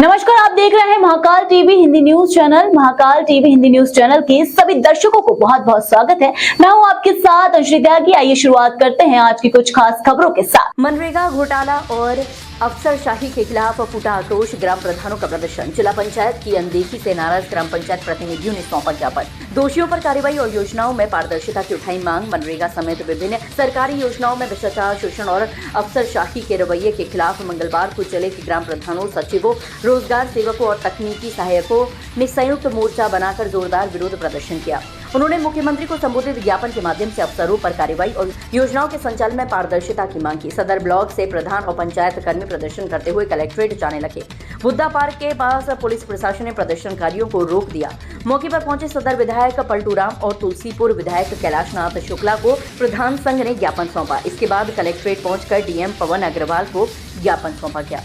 नमस्कार, आप देख रहे हैं Mahakal TV Hindi news channel. Mahakal TV Hindi news channel के सभी दर्शकों को बहुत बहुत स्वागत है। मैं हूं आपके साथ अंशुल त्यागी। आइए शुरुआत करते हैं आज की कुछ खास खबरों के साथ। मनरेगा घोटाला और अफसरशाही के खिलाफ फूटा आक्रोश, ग्राम प्रधानों का प्रदर्शन। जिला पंचायत की अनदेखी से नाराज ग्राम पंचायत प्रतिनिधियों ने सौंपा ज्ञापन। दोषियों पर कार्रवाई और योजनाओं में पारदर्शिता की उठाई मांग। मनरेगा समेत विभिन्न सरकारी योजनाओं में भ्रष्टाचार, शोषण और अफसरशाही के रवैये के खिलाफ मंगलवार को जिले के ग्राम प्रधानों, सचिवों, रोजगार सेवकों और तकनीकी सहायकों ने संयुक्त मोर्चा बनाकर जोरदार विरोध प्रदर्शन किया। उन्होंने मुख्यमंत्री को संबोधित ज्ञापन के माध्यम से अफसरों पर कार्रवाई और योजनाओं के संचालन में पारदर्शिता की मांग की। सदर ब्लॉक से प्रधान और पंचायत कर्मी प्रदर्शन करते हुए कलेक्ट्रेट जाने लगे। बुद्धा पार्क के पास पुलिस प्रशासन ने प्रदर्शनकारियों को रोक दिया। मौके पर पहुंचे सदर विधायक पलटूराम और तुलसीपुर विधायक कैलाशनाथ शुक्ला को प्रधान संघ ने ज्ञापन सौंपा। इसके बाद कलेक्ट्रेट पहुंचकर डीएम पवन अग्रवाल को ज्ञापन सौंपा गया।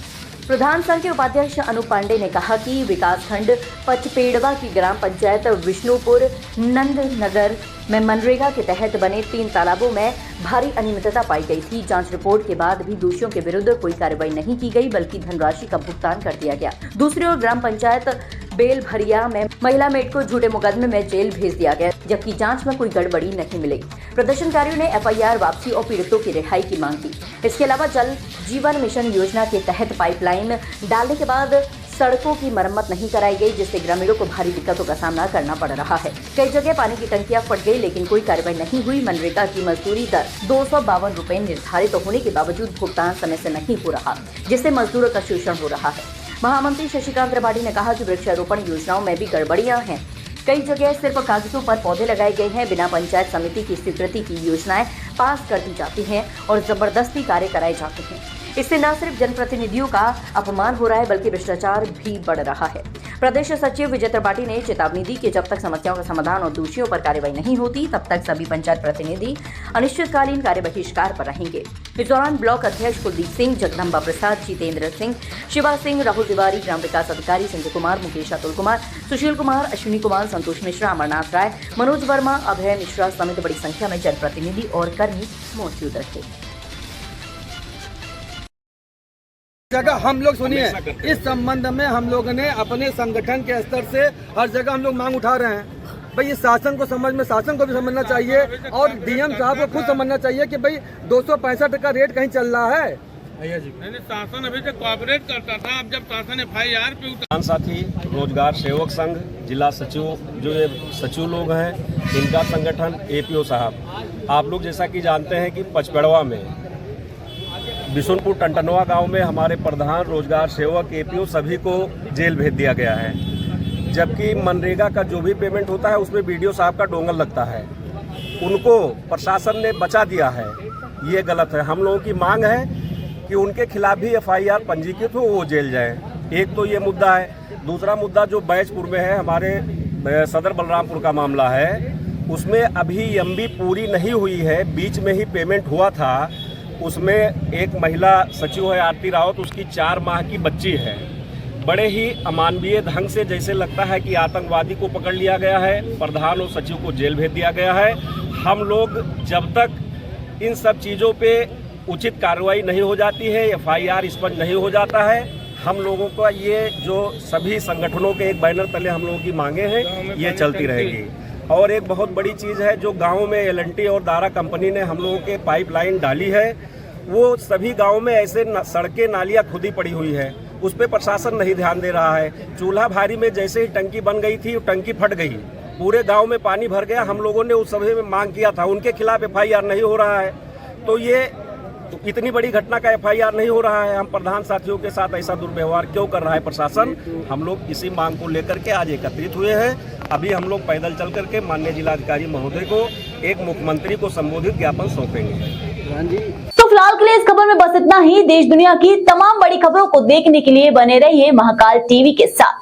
प्रधान संघ के उपाध्यक्ष अनूप पांडे ने कहा कि विकासखंड पचपेड़वा की ग्राम पंचायत विष्णुपुर नंदनगर में मनरेगा के तहत बने 3 तालाबों में भारी अनियमितता पाई गई थी। जांच रिपोर्ट के बाद भी दोषियों के विरुद्ध कोई कार्रवाई नहीं की गई, बल्कि धनराशि का भुगतान कर दिया गया। दूसरी ओर ग्राम पंचायत बेलभरिया में महिला मेड को झूठे मुकदमे में जेल भेज दिया गया, जबकि जांच में कोई गड़बड़ी नहीं मिली। प्रदर्शनकारियों ने एफआईआर वापसी और पीड़ितों की रिहाई की मांग की। इसके अलावा जल जीवन मिशन योजना के तहत पाइपलाइन डालने के बाद सड़कों की मरम्मत नहीं कराई गई, जिससे ग्रामीणों को भारी दिक्कतों का सामना करना पड़ रहा है। कई जगह पानी की टंकियां फट गई, लेकिन कोई कार्रवाई नहीं हुई। मनरेगा की मजदूरी दर 252 रुपए निर्धारित होने के बावजूद भुगतान समय से नहीं हो रहा, जिससे मजदूरों का शोषण हो रहा है। महामंत्री शशिकांत त्रिपाठी ने कहा कि वृक्षारोपण योजनाओं में भी गड़बड़ियां हैं। कई जगह सिर्फ कागजों पर पौधे लगाए गए हैं, बिना पंचायत समिति की स्वीकृति की योजनाएं पास कर दी जाती हैं और जबरदस्ती कार्य कराए जाते हैं। इससे न सिर्फ जनप्रतिनिधियों का अपमान हो रहा है, बल्कि भ्रष्टाचार भी बढ़ रहा है। प्रदेश सचिव विजय त्रिपाठी ने चेतावनी दी कि जब तक समस्याओं का समाधान और दोषियों पर कार्रवाई नहीं होती, तब तक सभी पंचायत प्रतिनिधि अनिश्चितकालीन कार्य बहिष्कार पर रहेंगे। इस दौरान ब्लॉक अध्यक्ष कुलदीप सिंह, जगदम्बा प्रसाद, जितेंद्र सिंह, शिवा सिंह, राहुल तिवारी, ग्राम विकास अधिकारी संजय कुमार, मुकेश अतुल कुमार, सुशील कुमार, अश्विनी कुमार, संतोष मिश्रा, अमरनाथ राय, मनोज वर्मा, अभय मिश्रा समेत बड़ी संख्या में जनप्रतिनिधि और कर्मी मौजूद रहे। जगह हम लोग सुनिए, इस संबंध में हम लोगों ने अपने संगठन के स्तर से हर जगह हम लोग मांग उठा रहे हैं। भाई इस शासन को शासन को भी समझना चाहिए और डीएम साहब को खुद समझना चाहिए कि भाई 265 का रेट कहीं चल रहा है। शासन अभी तक कोऑपरेट करता था, अब जब शासन एफआईआर पे किसान साथी, रोजगार सेवक संघ, जिला सचिव, जो ये सचिव लोग हैं, इनका संगठन, एपीओ साहब, आप लोग जैसा कि जानते हैं कि पचपेड़वा में बिशुनपुर टंटनवा गांव में हमारे प्रधान, रोजगार सेवक, एपीओ सभी को जेल भेज दिया गया है। जबकि मनरेगा का जो भी पेमेंट होता है उसमें बीडीओ साहब का डोंगल लगता है, उनको प्रशासन ने बचा दिया है। ये गलत है। हम लोगों की मांग है कि उनके खिलाफ भी एफआईआर पंजीकृत हो, वो जेल जाए। एक तो ये मुद्दा है। दूसरा मुद्दा जो बैजपुर में है, हमारे सदर बलरामपुर का मामला है, उसमें अभी एमबी पूरी नहीं हुई है, बीच में ही पेमेंट हुआ था। उसमें एक महिला सचिव है आरती रावत, उसकी 4 माह की बच्ची है। बड़े ही अमानवीय ढंग से जैसे लगता है कि आतंकवादी को पकड़ लिया गया है, प्रधान और सचिव को जेल भेज दिया गया है। हम लोग जब तक इन सब चीज़ों पे उचित कार्रवाई नहीं हो जाती है, एफआईआर स्पष्ट नहीं हो जाता है, हम लोगों का ये जो सभी संगठनों के एक बैनर तले हम लोगों की मांगे हैं, ये चलती रहेगी। और एक बहुत बड़ी चीज़ है, जो गाँव में एल&टी और दारा कंपनी ने हम लोगों के पाइपलाइन डाली है, वो सभी गाँव में ऐसे सड़कें, नालियाँ खुदी पड़ी हुई है, उस पर प्रशासन नहीं ध्यान दे रहा है। चूल्हा भारी में जैसे ही टंकी बन गई थी, टंकी फट गई, पूरे गांव में पानी भर गया। हम लोगों ने उस सभा में मांग किया था, उनके खिलाफ एफआईआर नहीं हो रहा है। तो ये इतनी बड़ी घटना का एफआईआर नहीं हो रहा है। हम प्रधान साथियों के साथ ऐसा दुर्व्यवहार क्यों कर रहा है प्रशासन? हम लोग इसी मांग को लेकर के आज एकत्रित हुए हैं। अभी हम लोग पैदल चल करके माननीय जिलाधिकारी महोदय को, एक मुख्यमंत्री को संबोधित ज्ञापन सौंपेंगे। तो फिलहाल के लिए इस खबर में बस इतना ही। देश दुनिया की तमाम बड़ी खबरों को देखने के लिए बने रहिए महाकाल टीवी के साथ।